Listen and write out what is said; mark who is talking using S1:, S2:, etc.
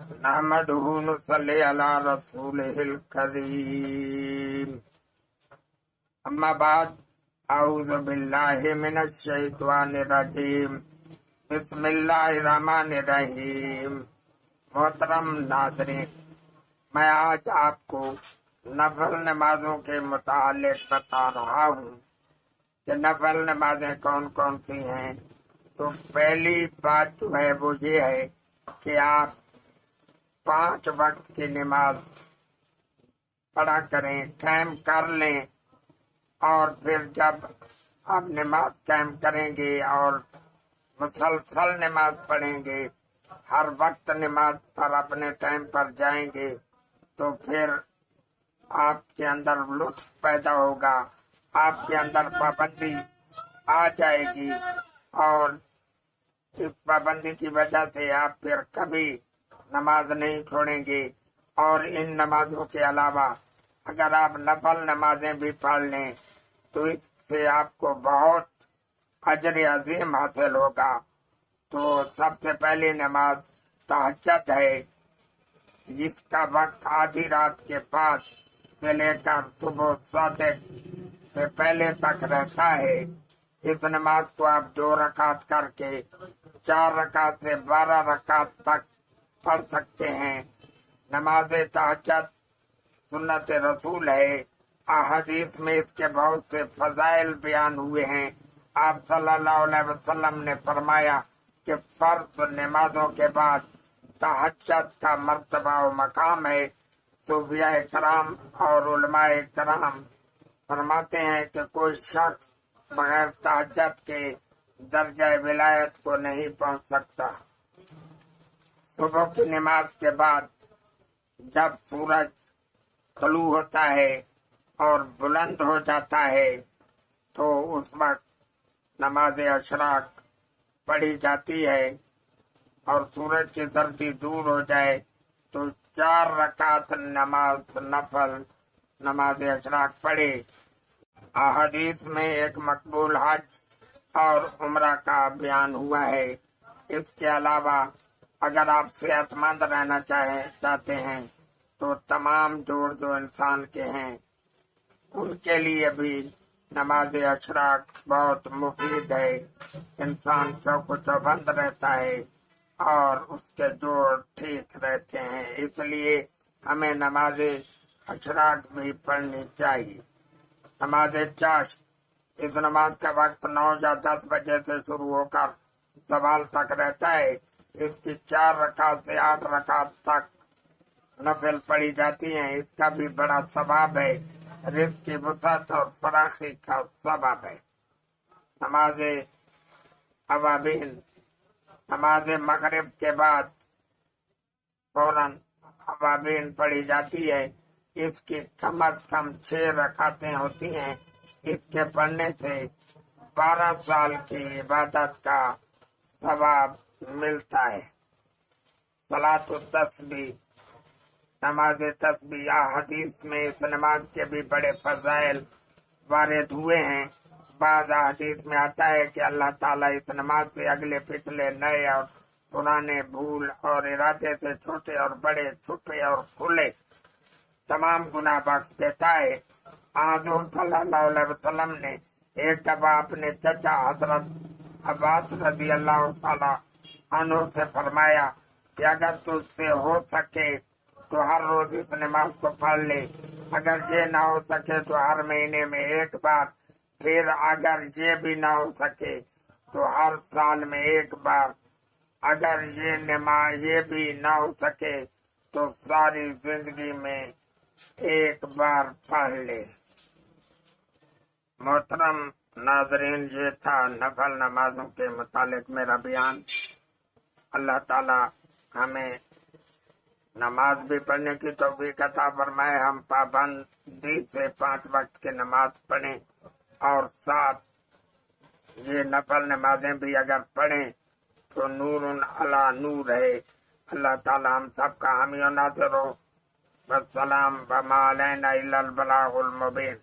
S1: نحمده نصلي على رسوله الكريم اما بعد اعوذ باللہ من الشیطان الرجیم بسم اللہ الرحمن الرحیم۔ محترم ناظرین، میں آج آپ کو نفل نمازوں کے متعلق بتا رہا ہوں کہ نفل نمازیں کون کون سی ہیں۔ تو پہلی بات جو ہے وہ یہ ہے کہ آپ 5 وقت کی نماز پڑھا کریں، قائم کر لیں، اور پھر جب آپ نماز قائم کریں گے اور مسلسل نماز پڑھیں گے، ہر وقت نماز پر اپنے ٹائم پر جائیں گے، تو پھر آپ کے اندر لطف پیدا ہوگا، آپ کے اندر پابندی آ جائے گی، اور اس پابندی کی وجہ سے آپ پھر کبھی نماز نہیں چھوڑیں گے۔ اور ان نمازوں کے علاوہ اگر آپ نفل نمازیں بھی پڑھ لیں تو اس سے آپ کو بہت اجر عظیم حاصل ہوگا۔ تو سب سے پہلی نماز تہجد ہے، جس کا وقت آدھی رات کے بعد سے لے کر صبح صادق سے پہلے تک رہتا ہے۔ اس نماز کو آپ 2 رکعت کر کے 4 رکعت سے 12 رکعت تک پڑھ سکتے ہیں۔ نماز تہجد سنت رسول ہے، احادیث میں اس کے بہت سے فضائل بیان ہوئے ہیں۔ آپ صلی اللہ علیہ وسلم نے فرمایا کہ فرض نمازوں کے بعد تہجد کا مرتبہ و مقام ہے۔ صوفیاء کرام اور علماء کرام فرماتے ہیں کہ کوئی شخص بغیر تہجد کے درجہ ولایت کو نہیں پہنچ سکتا۔ صبح کی نماز کے بعد جب سورج طلوع ہوتا ہے اور بلند ہو جاتا ہے تو اس وقت نماز اشراق پڑھی جاتی ہے، اور سورج کی زردی دور ہو جائے تو 4 رکعت نفل نماز اشراق پڑھے۔ احادیث میں ایک مقبول حج اور عمرہ کا بیان ہوا ہے۔ اس کے علاوہ اگر آپ صحت مند رہنا چاہتے ہیں تو تمام جوڑ جو انسان کے ہیں ان کے لیے بھی نماز اشراق بہت مفید ہے۔ انسان چوک و چوبند رہتا ہے اور اس کے جوڑ ٹھیک رہتے ہیں، اس لیے ہمیں نماز اشراق بھی پڑھنی چاہیے۔ نماز چاشت، اس نماز کا وقت 9 یا 10 بجے سے شروع ہو کر زوال تک رہتا ہے۔ اس کی 4 رکعت سے 8 رکعت تک نفل پڑھی جاتی ہیں۔ اس کا بھی بڑا ثواب ہے، رزق کی وسعت اور فراخی کا ثواب ہے۔ نماز اوابین، نماز مغرب کے بعد فوراً اوابین پڑھی جاتی ہے۔ اس کی کم از کم 6 رکعتیں ہوتی ہیں۔ اس کے پڑھنے سے 12 سال کی عبادت کا ثواب ملتا ہے۔ صلاۃ التسبیح، نماز تسبیح، حدیث میں اس نماز کے بھی بڑے فضائل وارد ہوئے ہیں۔ بعض حدیث میں آتا ہے کہ اللہ تعالیٰ اس نماز سے اگلے پچھلے نئے اور پرانے بھول اور ارادے سے چھوٹے اور بڑے، چھپے اور کھلے تمام گناہ بخش دیتا ہے۔ حضور صلی اللہ علیہ وسلم نے ایک دفعہ اپنے چچا حضرت عباس رضی اللہ تعالی عنہ سے فرمایا کہ اگر تجھ سے ہو سکے تو ہر روز اس نماز کو پڑھ لے، اگر یہ نہ ہو سکے تو ہر مہینے میں 1 بار، پھر اگر یہ بھی نہ ہو سکے تو ہر سال میں 1 بار، اگر یہ بھی نہ ہو سکے تو ساری زندگی میں 1 بار پڑھ لے۔ محترم ناظرین، یہ تھا نفل نمازوں کے متعلق میرا بیان۔ اللہ تعالی ہمیں نماز بھی پڑھنے کی توفیق عطا فرمائے، ہم پابندی سے 5 وقت کی نماز پڑھیں، اور ساتھ یہ نفل نمازیں بھی اگر پڑھیں تو نور علی نور ہے۔ اللہ تعالی ہم سب کا حامی و ناصر ہو۔ والسلام وما علینا الا البلاغ المبین۔